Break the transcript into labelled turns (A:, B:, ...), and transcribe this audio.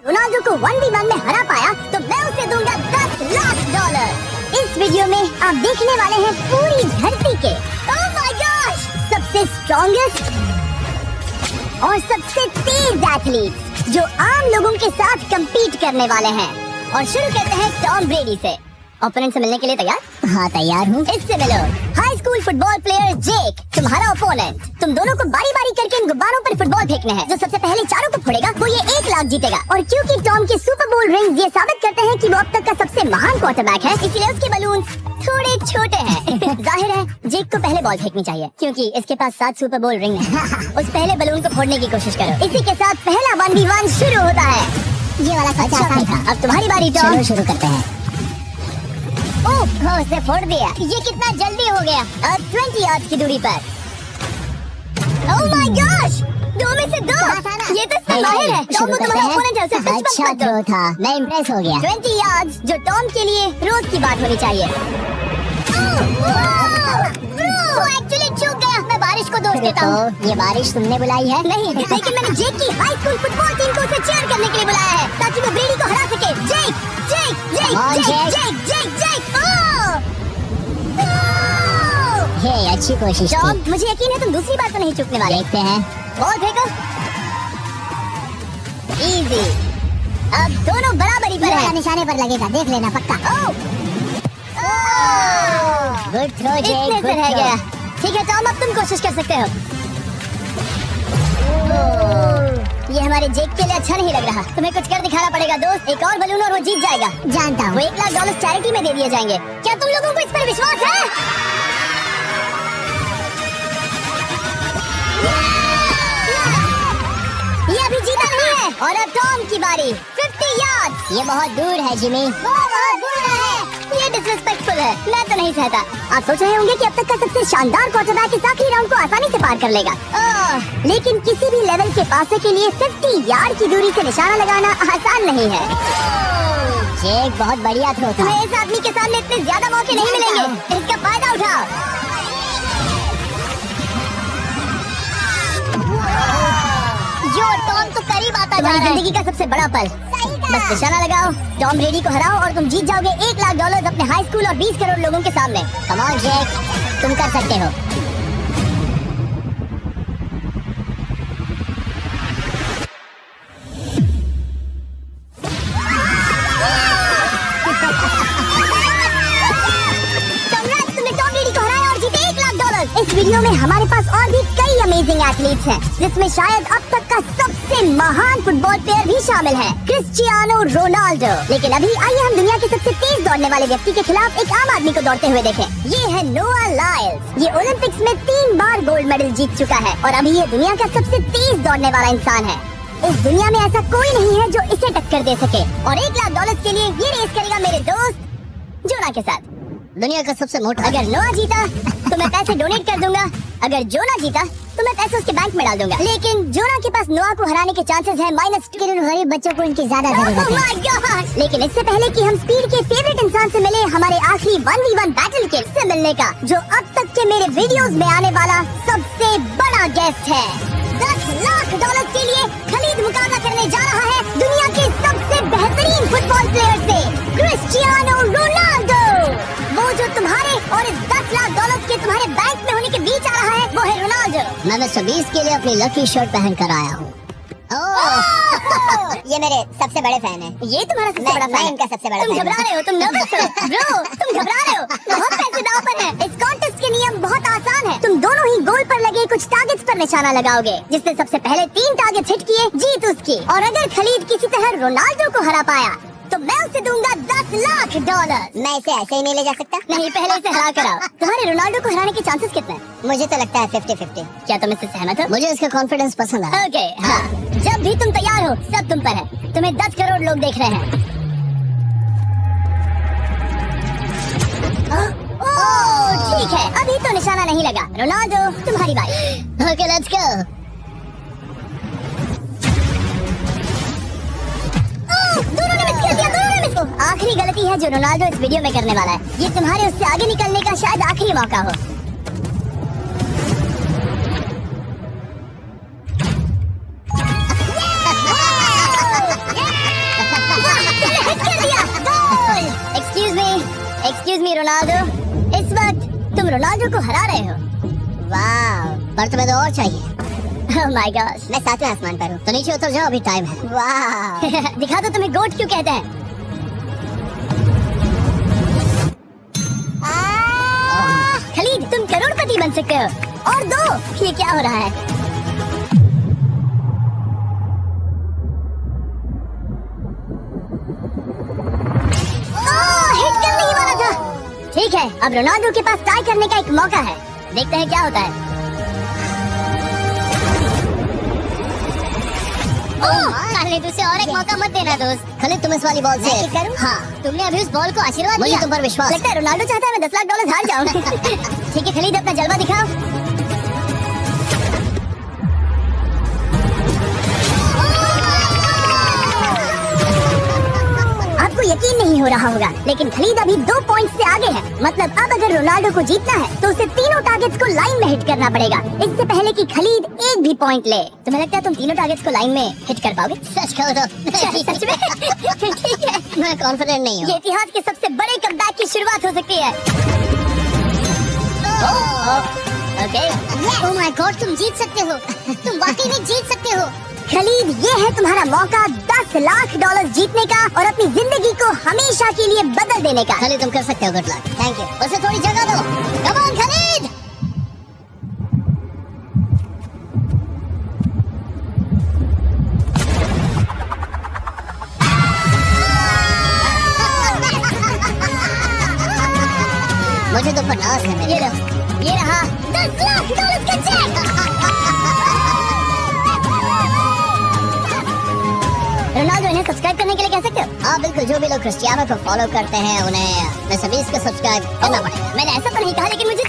A: Ronaldo को 1v1 में हरा पाया तो मैं उसे दूंगा $10 लाख। इस वीडियो में आप देखने वाले हैं पूरी धरती के ओह माय गॉश सबसे स्ट्रॉन्गेस्ट और सबसे तेज एथलीट्स जो आम लोगों के साथ compete करने वाले हैं। और शुरू करते हैं टॉम ब्रेडी से। ओपोनेंट से मिलने के लिए तैयार?
B: हाँ तैयार हूँ।
A: इससे मिलो। हाई स्कूल फुटबॉल प्लेयर जेक तुम्हारा ओपोनेंट। तुम दोनों को बारी बारी करके इन गुब्बारों पर फुटबॉल फेंकने हैं। जो सबसे पहले चारों को फोड़ेगा वो ये 1 लाख जीतेगा। और क्योंकि टॉम के सुपर बोल रिंग्स ये साबित करते हैं कि वो अब तक का सबसे महान क्वार्टरबैक है, इसलिए उसके बलून थोड़े छोटे हैं। जाहिर है जेक को पहले बॉल फेंकनी चाहिए क्योंकि इसके पास 7 सुपर बोल रिंग है। उस पहले बलून को फोड़ने की कोशिश करो। इसी के साथ पहला 1v1 शुरू होता है।
B: ये वाला सबसे आसान था।
A: अब तुम्हारी बारी टॉम।
B: चलो शुरू करते हैं।
A: ओह उसे फोड़ दिया। ये कितना जल्दी हो गया। 20 यार्ड्स की दूरी पर। ओह माय गॉश 2 में से 2। ये तो इसमें माहिर है। टॉम तुम्हारा ओपोनेंट है, उसे टच मत
B: अच्छा
A: करो।
B: थ्रो था, मैं इम्प्रेस हो गया।
A: 20 यार्ड्स जो टॉम के लिए रोज की बात होनी चाहिए। वो एक्चुअली चूक गया। मैं बारिश को दोष देता हूँ।
B: तो ये बारिश तुमने बुलाई है?
A: नहीं, लेकिन मैंने जेक की हाई स्कूल फुटबॉल टीम को उसे चीयर करने के लिए बुलाया है ताकि वो ब्रेडी को हरा सके। जेक जेक जेक
B: Come on,
A: जेक
B: Jake.
A: जेक जेक जेक ओह
B: हे अच्छी कोशिश
A: टॉम
B: थी।
A: मुझे यकीन है तुम दूसरी बार तो नहीं चूकने वाले।
B: देखते हैं।
A: बॉल फेंको। इजी। अब दोनों बराबरी पर
B: ये
A: हैं।
B: वाला निशाने पर लगेगा, देख लेना पक्का। गुड थ्रो जेक,
A: इतने
B: गुड
A: से रह गया।
B: थ्रो।
A: ठीक है टॉम अब तुम कोशिश कर सकते हो। ये हमारे जेक के लिए अच्छा नहीं लग रहा। तुम्हें कुछ कर दिखाना पड़ेगा दोस्त। एक और बलून और वो जीत जाएगा।
B: जानता
A: वो
B: हूँ।
A: $1 लाख चैरिटी में दे दिए जाएंगे। क्या तुम लोगों को इस पर विश्वास है? ये अभी जीता नहीं है। और अब टॉम की बारी। 50 यार्ड्स।
B: ये बहुत दूर है जिमी।
A: बहुत दूर है। ये डिसरिस्पेक्टफुल है। मैं तो नहीं सहता। आप सोच रहे होंगे कि अब तक का सबसे शानदार क्वार्टरबैक इस आखिरी राउंड को आसानी से पार कर लेगा। लेकिन किसी भी लेवल के पासे के लिए 50 यार्ड की दूरी से निशाना लगाना आसान नहीं है।
B: जेक बहुत बढ़िया थ्रो था।
A: तुम्हें इस आदमी के सामने इतने ज्यादा मौके नहीं मिलेंगे। इसका फायदा उठाओ। यो टॉम तो करीब आता जा रहा है। जिंदगी का सबसे बड़ा पल। बस निशाना लगाओ, टॉम ब्रेडी को हराओ और तुम जीत जाओगे $1 लाख अपने हाई स्कूल और 20 करोड़ लोगों के सामने।
B: कम ऑन जेक, तुम कर सकते हो।
A: Congrats, तुमने टॉम ब्रेडी को हराया और जीते $1 लाख। इस वीडियो में हमारे पास और भी कई अमेजिंग एथलीट्स हैं, जिसमें शायद अब तक का सबसे महान फुटबॉल प्लेयर भी शामिल है, क्रिस्टियानो रोनाल्डो। लेकिन अभी आइए हम दुनिया के सबसे तेज दौड़ने वाले व्यक्ति के खिलाफ एक आम आदमी को दौड़ते हुए देखें। ये है नोआ लाइल्स। ये ओलंपिक्स में 3 बार गोल्ड मेडल जीत चुका है और अभी ये दुनिया का सबसे तेज दौड़ने वाला इंसान है। इस दुनिया में ऐसा कोई नहीं है जो इसे टक्कर दे सके। और $1 लाख के लिए ये रेस करेगा मेरे दोस्त जोना के साथ।
B: दुनिया का सबसे मोटा।
A: अगर नोआ जीता तो मैं पैसे डोनेट कर दूंगा। अगर जोना जीता तो मैं पैसे उसके बैंक में डाल दूंगा। लेकिन जोना के पास नोआ को हराने के चांसेस हैं -2।
B: गरीब बच्चों को इनकी ज्यादा जरूरत है।
A: my God! लेकिन इससे पहले कि हम स्पीड के फेवरेट इंसान से मिले हमारे आखिरी 1v1 बैटल के से मिलने का जो अब तक के मेरे वीडियोस में आने वाला सबसे बड़ा गेस्ट है। $10 लाख के लिए खलीद मुकाबला करने जा रहा है दुनिया के सबसे बेहतरीन फुटबॉल प्लेयर से, क्रिस्टियानो रोनाल्डो। वो जो तुम्हारे और इस $10 लाख के तुम्हारे बैंक में होने के बीच आ रहा है वो है रोनाल्डो।
B: मैं 120 के लिए अपनी लकी शर्ट पहन कर आया हूँ।
A: ये मेरे सबसे बड़े फैन हैं। ये तुम्हारा सबसे बड़ा फैन है। इनका सबसे बड़ा। तुम घबरा रहे हो, तुम नर्वस हो ब्रो, तुम घबरा रहे हो। बहुत पैसे दांव पर हैं। इस कॉन्टेस्ट के नियम बहुत आसान है। तुम दोनों ही गोल पर लगे कुछ टारगेट्स पर निशाना लगाओगे। जिसने सबसे पहले 3 टारगेट्स हिट किए जीत उसकी। और अगर खलीद किसी तरह रोनाल्डो को हरा पाया तो मैं उसे दूंगा $10 लाख।
B: मैं इसे ऐसे ही नहीं ले जा सकता।
A: नहीं, पहले इसे हरा कर आओ। तुम्हारे रोनाल्डो को हराने के चांसेस कितने हैं?
B: मुझे तो लगता है 50-50।
A: क्या तुम इससे सहमत हो?
B: मुझे उसका कॉन्फिडेंस पसंद आया।
A: ओके, हाँ। जब भी तुम तैयार हो सब तुम पर है। तुम्हें 10 करोड़ लोग देख रहे हैं। ओह ठीक है, अभी तो निशाना नहीं लगा। रोनाल्डो तुम्हारी बारी।
B: Okay let's go.
A: दोनों ने मिस कर दिया, दोनों ने मिस को। आखिरी गलती है जो रोनाल्डो इस वीडियो में करने वाला है। ये तुम्हारे उससे आगे निकलने का शायद आखिरी मौका हो। एक्सक्यूज मी रोनाल्डो, इस वक्त तुम रोनाल्डो को हरा रहे हो।
B: वाह, पर तुम्हें तो और चाहिए।
A: Oh my God.
B: मैं 7वें आसमान पर हूँ, तो नीचे उतर जाओ, अभी टाइम है। वाह।
A: दिखा दो तुम्हें गोट क्यों कहते हैं। खलीद, तुम करोड़पति बन सकते हो। और दो, ये क्या हो रहा है? हिट करने ही वाला था। ठीक है, अब रोनाल्डो के पास टाई करने का एक मौका है। देखते हैं क्या होता है।
B: खालिद, उसे और एक मौका मत देना दोस्त। खालिद, तुम इस वाली बॉल से
A: मैं करूं?
B: हाँ,
A: तुमने अभी उस बॉल को आशीर्वाद
B: मुझे
A: दिया।
B: तुम पर विश्वास
A: लगता है रोनाल्डो चाहता है मैं $10 लाख हार जाऊं। ठीक है खलीद, अपना जलवा दिखाओ। आपको यकीन नहीं हो रहा होगा, लेकिन खलीद अभी 2 पॉइंट से आगे है। मतलब अब अगर रोनाल्डो को जीतना है तो उसे तीनों टारगेट्स को लाइन में हिट करना पड़ेगा, इससे पहले कि खलीद एक भी पॉइंट ले। तुम्हें लगता है तुम तीनों टारगेट्स को लाइन में हिट कर पाओगे?
B: सच कहो तो
A: सच में? ठीक है,
B: मैं कॉन्फिडेंट नहीं
A: ये
B: हूँ।
A: इतिहास के सबसे बड़े कमबैक की शुरुआत हो सकती है। ओके,
B: ओह माय गॉड, तुम जीत सकते हो। तुम वाकई में जीत सकते हो।
A: खलीद, ये है तुम्हारा मौका $10 लाख जीतने का और अपनी जिंदगी को हमेशा के लिए बदल देने का।
B: खालिद, तुम कर सकते हो। Good luck.
A: Thank you. उसे थोड़ी जगह दो। Come on Khalid.
B: मुझे तो पर नाज है मेरे।
A: ये लो, ये रहा $10 लाख का चेक। रोनाल्डो, इन्हें सब्सक्राइब करने के लिए कह सकते हो?
B: हाँ बिल्कुल, जो भी लोग क्रिस्टियानो को फॉलो करते हैं उन्हें मिस्टर बीस्ट को सब्सक्राइब करना पड़ेगा।
A: मैंने ऐसा तो नहीं कहा, लेकिन मुझे